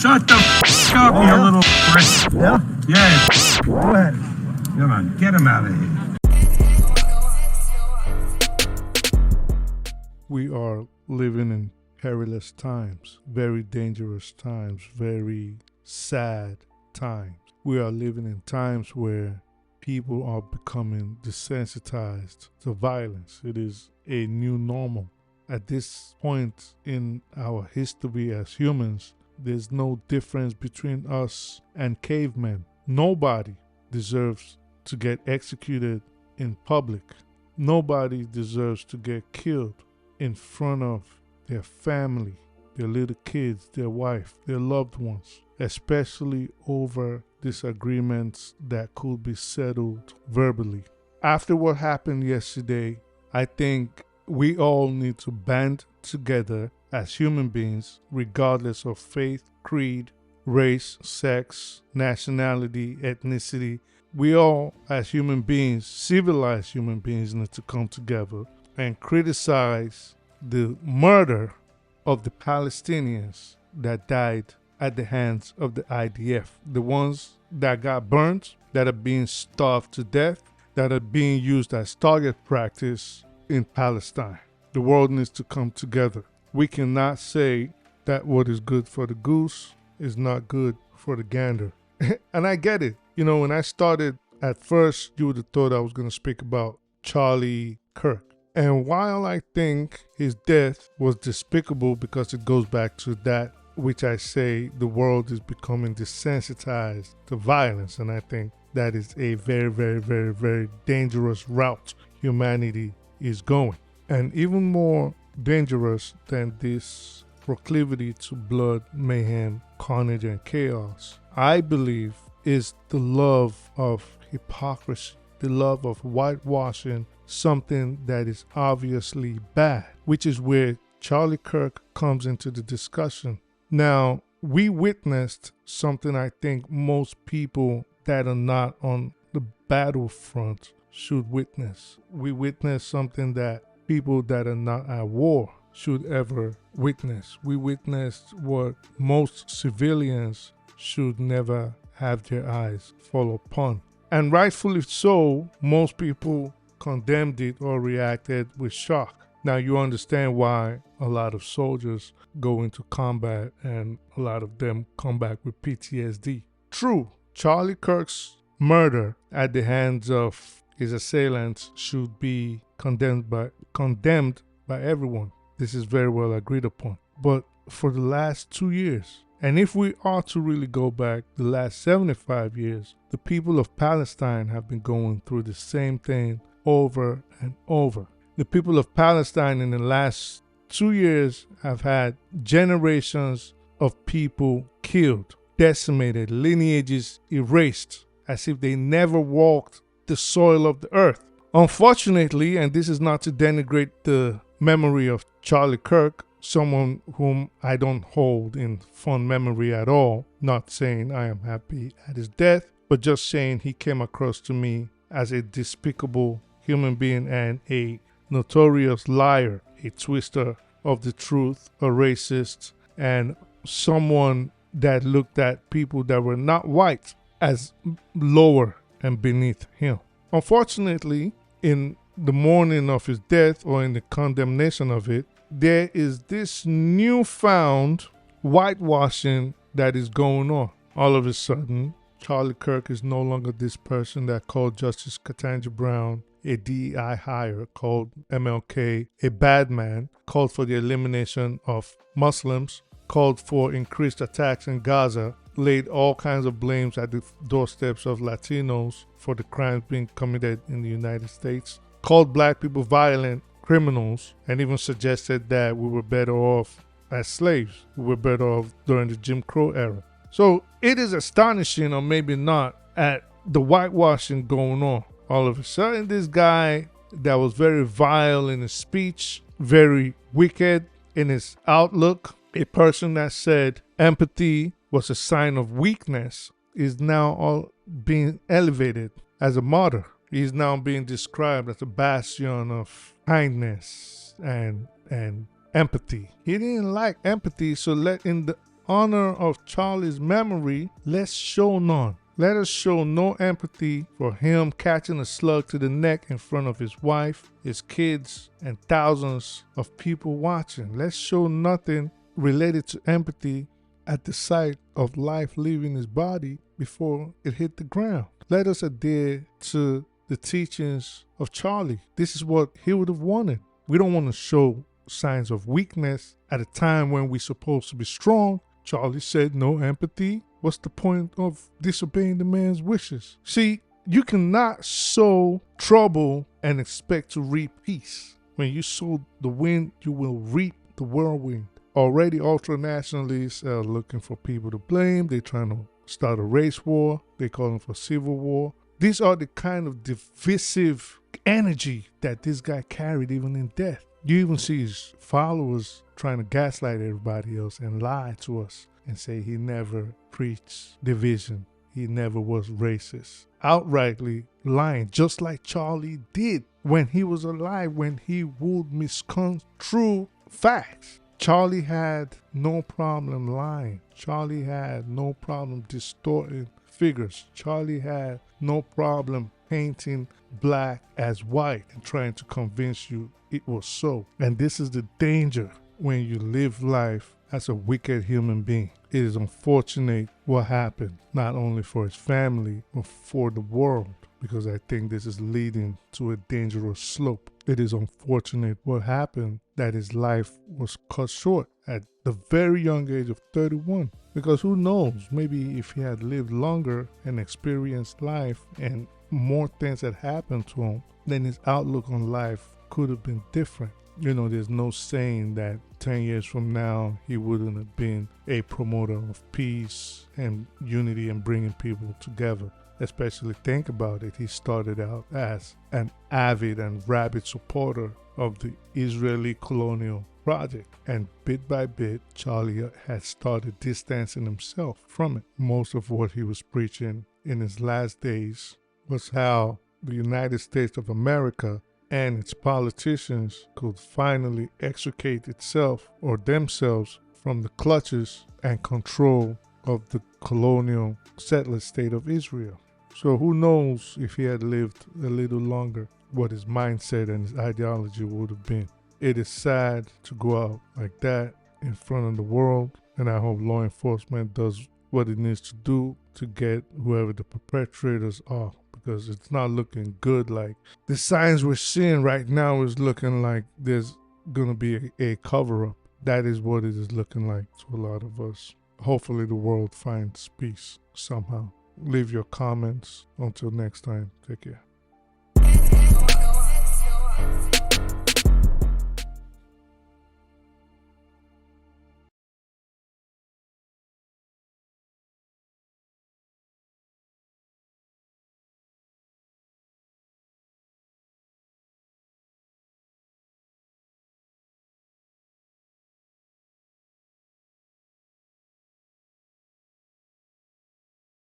Shut the f*** up, you little prick. Yeah? Yeah. Go ahead. Come on, get him out of here. We are living in perilous times, very dangerous times, very sad times. We are living in times where people are becoming desensitized to violence. It is a new normal. At this point in our history as humans, there's no difference between us and cavemen. Nobody deserves to get executed in public. Nobody deserves to get killed in front of their family, their little kids, their wife, their loved ones, especially over disagreements that could be settled verbally. After what happened yesterday, I think we all need to band together as human beings, regardless of faith, creed, race, sex, nationality, ethnicity. We all, as human beings, civilized human beings, need to come together and criticize the murder of the Palestinians that died at the hands of the IDF. The ones that got burnt, that are being starved to death, that are being used as target practice in Palestine. The world needs to come together. We cannot say that what is good for the goose is not good for the gander. And I get it. You know, when I started, at first, you would have thought I was going to speak about Charlie Kirk. And while I think his death was despicable because it goes back to that which I say the world is becoming desensitized to violence, and I think that is a very, very, very, very dangerous route humanity is going. And even more dangerous than this proclivity to blood, mayhem, carnage, and chaos, I believe, is the love of hypocrisy, the love of whitewashing something that is obviously bad, which is where Charlie Kirk comes into the discussion. Now, we witnessed something I think most people that are not on the battlefront should witness. We witnessed something that people that are not at war should ever witness. We witnessed what most civilians should never have their eyes fall upon. And rightfully so, most people condemned it or reacted with shock. Now you understand why a lot of soldiers go into combat and a lot of them come back with PTSD. True, Charlie Kirk's murder at the hands of his assailants should be condemned by everyone. This is very well agreed upon. But for the last 2 years, and if we are to really go back the last 75 years, the people of Palestine have been going through the same thing over and over. The people of Palestine in the last 2 years have had generations of people killed, decimated, lineages erased, as if they never walked the soil of the earth. Unfortunately, and this is not to denigrate the memory of Charlie Kirk, someone whom I don't hold in fond memory at all, not saying I am happy at his death, but just saying he came across to me as a despicable human being and a notorious liar, a twister of the truth, a racist, and someone that looked at people that were not white as lower and beneath him. Unfortunately, in the morning of his death or in the condemnation of it, there is this newfound whitewashing that is going on. All of a sudden, Charlie Kirk is no longer this person that called Justice Ketanji Brown a DEI hire, called MLK a bad man, called for the elimination of Muslims, called for increased attacks in Gaza, laid all kinds of blames at the doorsteps of Latinos for the crimes being committed in the United States, called black people violent criminals, and even suggested that we were better off as slaves. We were better off during the Jim Crow era. So it is astonishing, or maybe not, at the whitewashing going on. All of a sudden, this guy that was very vile in his speech, very wicked in his outlook, a person that said empathy was a sign of weakness, is now all being elevated as a martyr. He's now being described as a bastion of kindness and empathy. He didn't like empathy, so in honor of Charlie's memory, let's show none. Let us show no empathy for him catching a slug to the neck in front of his wife, his kids, and thousands of people watching. Let's show nothing related to empathy at the sight of life leaving his body before it hit the ground. Let us adhere to the teachings of Charlie. This is what he would have wanted. We don't want to show signs of weakness at a time when we're supposed to be strong. Charlie said no empathy. What's the point of disobeying the man's wishes? See, you cannot sow trouble and expect to reap peace. When you sow the wind, you will reap the whirlwind. Already ultra-nationalists are looking for people to blame. They're trying to start a race war. They're calling for civil war. These are the kind of divisive energy that this guy carried even in death. You even see his followers trying to gaslight everybody else and lie to us and say he never preached division. He never was racist. Outrightly lying, just like Charlie did when he was alive, when he would misconstrue facts. Charlie had no problem lying. Charlie had no problem distorting figures. Charlie had no problem painting black as white and trying to convince you it was so. And this is the danger when you live life as a wicked human being. It is unfortunate what happened, not only for his family, but for the world, because I think this is leading to a dangerous slope. It is unfortunate what happened, that his life was cut short at the very young age of 31. Because who knows, maybe if he had lived longer and experienced life and more things had happened to him, then his outlook on life could have been different. You know, there's no saying that 10 years from now he wouldn't have been a promoter of peace and unity and bringing people together. Especially think about it, he started out as an avid and rabid supporter of the Israeli colonial project, and bit by bit Charlie had started distancing himself from it. Most of what he was preaching in his last days was how the United States of America and its politicians could finally extricate itself or themselves from the clutches and control of the colonial settler state of Israel. So who knows, if he had lived a little longer, what his mindset and his ideology would have been. It is sad to go out like that in front of the world, and I hope law enforcement does what it needs to do to get whoever the perpetrators are, because it's not looking good. Like the signs we're seeing right now is looking like there's gonna be a cover-up. That is what it is looking like to a lot of us. Hopefully the world finds peace somehow. Leave your comments. Until next time, take care.